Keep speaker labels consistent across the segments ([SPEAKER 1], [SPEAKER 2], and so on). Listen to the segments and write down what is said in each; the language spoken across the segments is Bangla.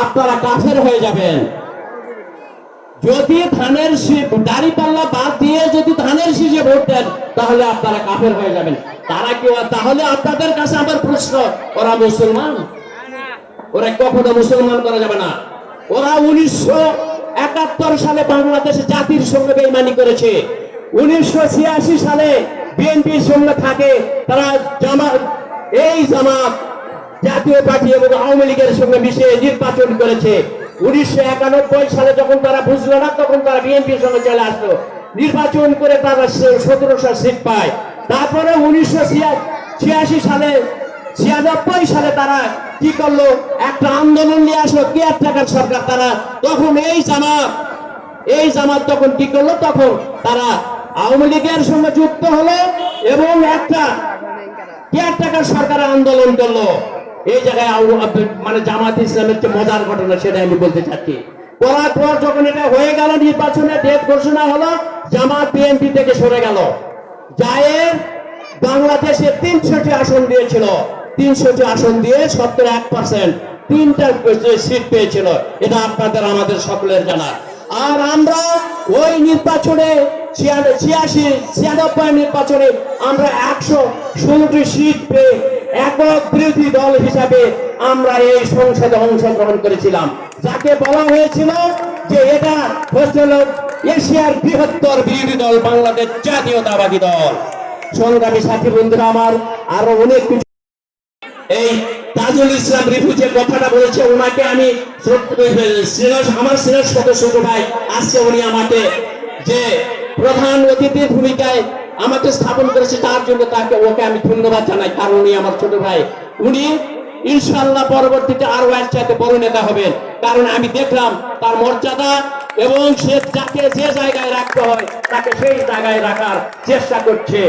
[SPEAKER 1] আপনারা কাফের হয়ে যাবেন। যদি ধানের দাঁড়িপাল্লা বাদ দিয়ে যদি ধানের শীষে ভোট দেন তাহলে আপনারা কাফের হয়ে যাবেন। তারা কি? তাহলে আপনাদের কাছে আমার প্রশ্ন, ওরা মুসলমান? ওরা কখনো মুসলমান করা যাবে না। ওরা 1971 সালে বাংলাদেশে জাতির সঙ্গে বেইমানি করেছে। 1986 সালে বিএনপির সঙ্গে থাকে তারা জামাত জাতীয় পার্টি এবং আওয়ামী লীগের সঙ্গে মিশে নির্বাচন করেছে। 1991 সালে যখন তারা বুঝলো না তখন তারা বিএনপির সঙ্গে চলে আসলো, নির্বাচন করে তারা 1700 সিট পায়। তারপরে 1986 সালে 96 সালে তারা কি করলো? একটা আন্দোলন নিয়ে আসলো, কেয়ারটেকার সরকার। তারা তখন এই জামাত তখন কি করলো? তখন তারা আওয়ামী লীগের সঙ্গে যুক্ত হলো এবং একটা কেয়ারটেকার সরকার আন্দোলন করলো। এই জায়গায় মানে জামাত ইসলামের যে মজার ঘটনা সেটা আমি বলতে চাচ্ছি। করার পর যখন এটা হয়ে গেল, নির্বাচনে ডেট ঘোষণা হলো, জামাত বিএনপি থেকে সরে গেল। জায়ের বাংলাদেশে 300টি আসন দিয়েছিল, 300টি আসন দিয়ে 71% 3টা সিট পেয়েছিল। এটা আপনাদের আমাদের সকলের জানা। আর আমরা ওই নির্বাচনে 96 নির্বাচনে আমরা 116টি সিট পেয়ে একক বিরোধী দল হিসাবে আমরা এই সংসদে অংশগ্রহণ করেছিলাম, যাকে বলা হয়েছিল যে এটা হচ্ছিল এশিয়ার বৃহত্তর বিরোধী দল বাংলাদেশ জাতীয়তাবাদী দল। সংগ্রামী সাথী বন্ধুরা আমার, আরো অনেক কিছু এই তাজুল ইসলাম রিফু যে কথাটা বলেছে, ওনাকে আমি আমার সিনিয়র সদস্য ভাই আজকে উনি আমাকে যে প্রধান অতিথির ভূমিকায় আমাকে স্থাপন করেছে, তার জন্য ওকে আমি ধন্যবাদ জানাই। কারণ উনি আমার ছোট ভাই, উনি ইনশাআল্লাহ পরবর্তীতে আরো এর চাইতে বড় নেতা হবেন। কারণ আমি দেখলাম তার মর্যাদা এবং সে যাকে যে জায়গায় রাখতে হয় তাকে সেই জায়গায় রাখার চেষ্টা করছে।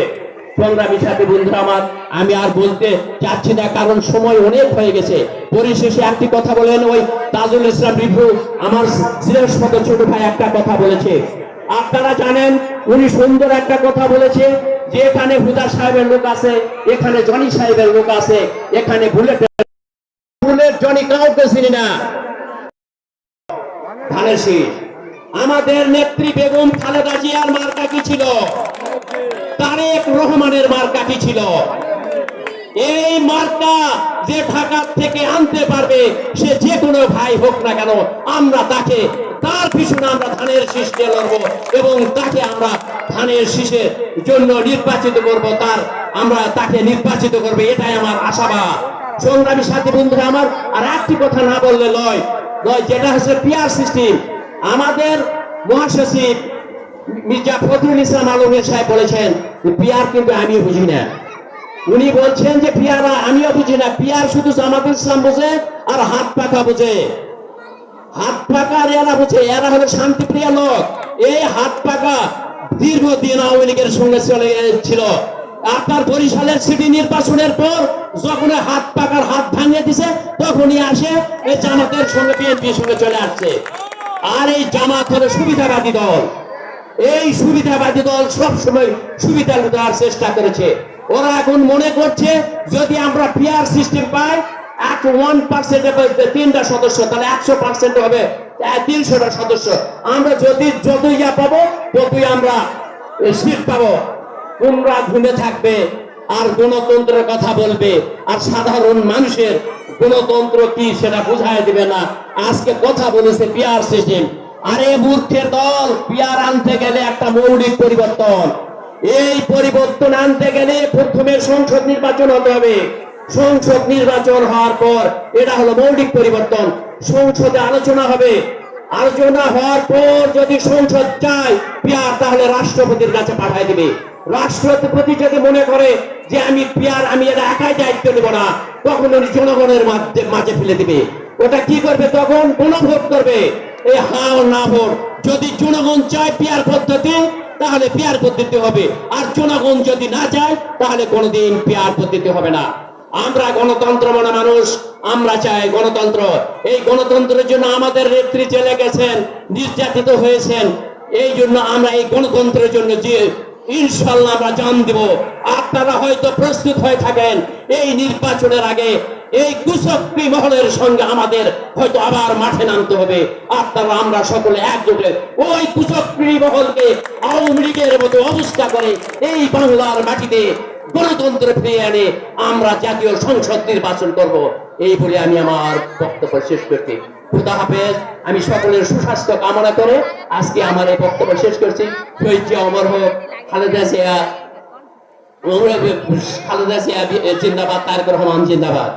[SPEAKER 1] সংগ্রামী সাথী বন্ধুরা আমার, আমি আর বলতে চাচ্ছি না কারণ সময় অনেক হয়ে গেছে। পরিশেষে একটি কথা বলেন, ওই তাজুল ইসলাম রিফু আমার সিনিয়র ছোট ভাই একটা কথা বলেছে। আপনারা জানেন উনি সুন্দর একটা কথা বলেছে যে এখানে হুদা সাহেবের লোক আছে, এখানে জনি সাহেবের লোক আছে, এখানে বুলেট জনি কাউকে চিনি না। ধানের শীষ আমাদের নেত্রী বেগম খালেদা জিয়ার মার্কা কি ছিল? তারেক রহমানের মার্কা কি ছিল? এই মার্কা যে ঢাকা থেকে আনতে পারবে সে যে কোনো ভাই হোক না কেন, আমরা তার পিছনে আমরা ধানের শীষ দিয়ে লড়বো এবং তাকে আমরা ধানের শীষের জন্য নির্বাচিত করব, আমরা তাকে নির্বাচিত করবো, এটাই আমার আশাবাদ। সংগ্রামী সাথী বন্ধুরা আমার, আর একটি কথা না বললে লয়, যেটা হচ্ছে পিআর সিস্টেম। আমাদের মহাসচিব মির্জা ফখরুল ইসলাম আলমগীর সাহেব বলেছেন পিআর কিন্তু আমিও বুঝি না। উনি বলছেন যে পিআর আমিও বুঝি না, পিআর শুধু জামাতুল ইসলাম বোঝে আর হাত পাকা বোঝে। হাত পাকা এরা বোঝে, এরা হলো শান্তিপ্রিয় লোক। এই হাত পাকা দীর্ঘদিন আওয়ামী লীগের সঙ্গে চলে ছিল। আপনার বরিশালের সিটি নির্বাচনের পর যখন হাত পাকার হাত ভাঙিয়ে দিছে তখনই আসে এই জামাতের সঙ্গে বিএনপির সঙ্গে চলে আসছে। আর এই জামাত হলো সুবিধাবাদী দল। এই সুবিধাবাদী দল সবসময় সুবিধা দেওয়ার চেষ্টা করেছে। ওরা এখন মনে করছে যদি আমরা পিআর সিস্টেম পাই 1% 3টা সদস্য, তাহলে 100% হবে 300টা সদস্য। আমরা যতই পাবো ততই আমরা সিট পাবো। তোমরা ঘুমে থাকবে আর গণতন্ত্রের কথা বলবে, আর সাধারণ মানুষের গণতন্ত্র কি সেটা বুঝাই দিবে না। আজকে কথা বলেছে পিআর সিস্টেম। আরে মূর্খের দল, পিআর আনতে গেলে একটা মৌলিক পরিবর্তন। এই পরিবর্তন আনতে গেলে প্রথমে সংসদ নির্বাচন হতে হবে। সংসদ নির্বাচন হওয়ার পর এটা হলো মৌলিক পরিবর্তন। সংসদে আলোচনা হবে, আলোচনা হওয়ার পর যদি সংসদ চায় পিআর, তাহলে রাষ্ট্রপতির কাছে পাঠায় দিবে। রাষ্ট্রপতি যদি মনে করে যে আমি পিআর আমি এটা একাই দায়িত্ব নেব না, তখন উনি জনগণের মাঝে ফেলে দিবে। ওটা কি করবে? তখন গণভোট করবে, এই হ্যাঁ ও না ভোট। যদি জনগণ চায় পিআর পদ্ধতি তাহলে পিআর পদ্ধতি হবে, আর জনগণ যদি না চায় তাহলে কোনোদিন পিআর পদ্ধতি হবে না। আমরা গণতন্ত্র মনে মানুষ, আমরা চাই গণতন্ত্র। এই গণতন্ত্রের জন্য আমাদের নেত্রী জেলে গেছেন, নির্যাতিত হয়েছেন। এই জন্য আমরা এই গণতন্ত্রের জন্য যে ইনশাআল্লাহ আমরা জান দেব। আপনারা হয়তো প্রস্তুত হয়ে থাকেন এই নির্বাচনের আগে এই কুচক্রী মহলের সঙ্গে আমাদের হয়তো আবার মাঠে নামতে হবে। আপনারা আমরা সকলে একজোটে ওই কুচক্রী মহলকে আওয়ামী লীগের মতো অবস্থা করে এই বাংলার মাটিতে গণতন্ত্র ফিরিয়ে আনে আমরা জাতীয় সংসদ নির্বাচন করব। এই বলে আমি আমার বক্তব্য শেষ করছি। খুদা হাফেজ। আমি সকলের সুস্বাস্থ্য কামনা করে আজকে আমার এই বক্তব্য শেষ করছি। শহীদ জিয়া অমর হোক, খালেদা জিয়া জিন্দাবাদ, তারেক রহমান জিন্দাবাদ।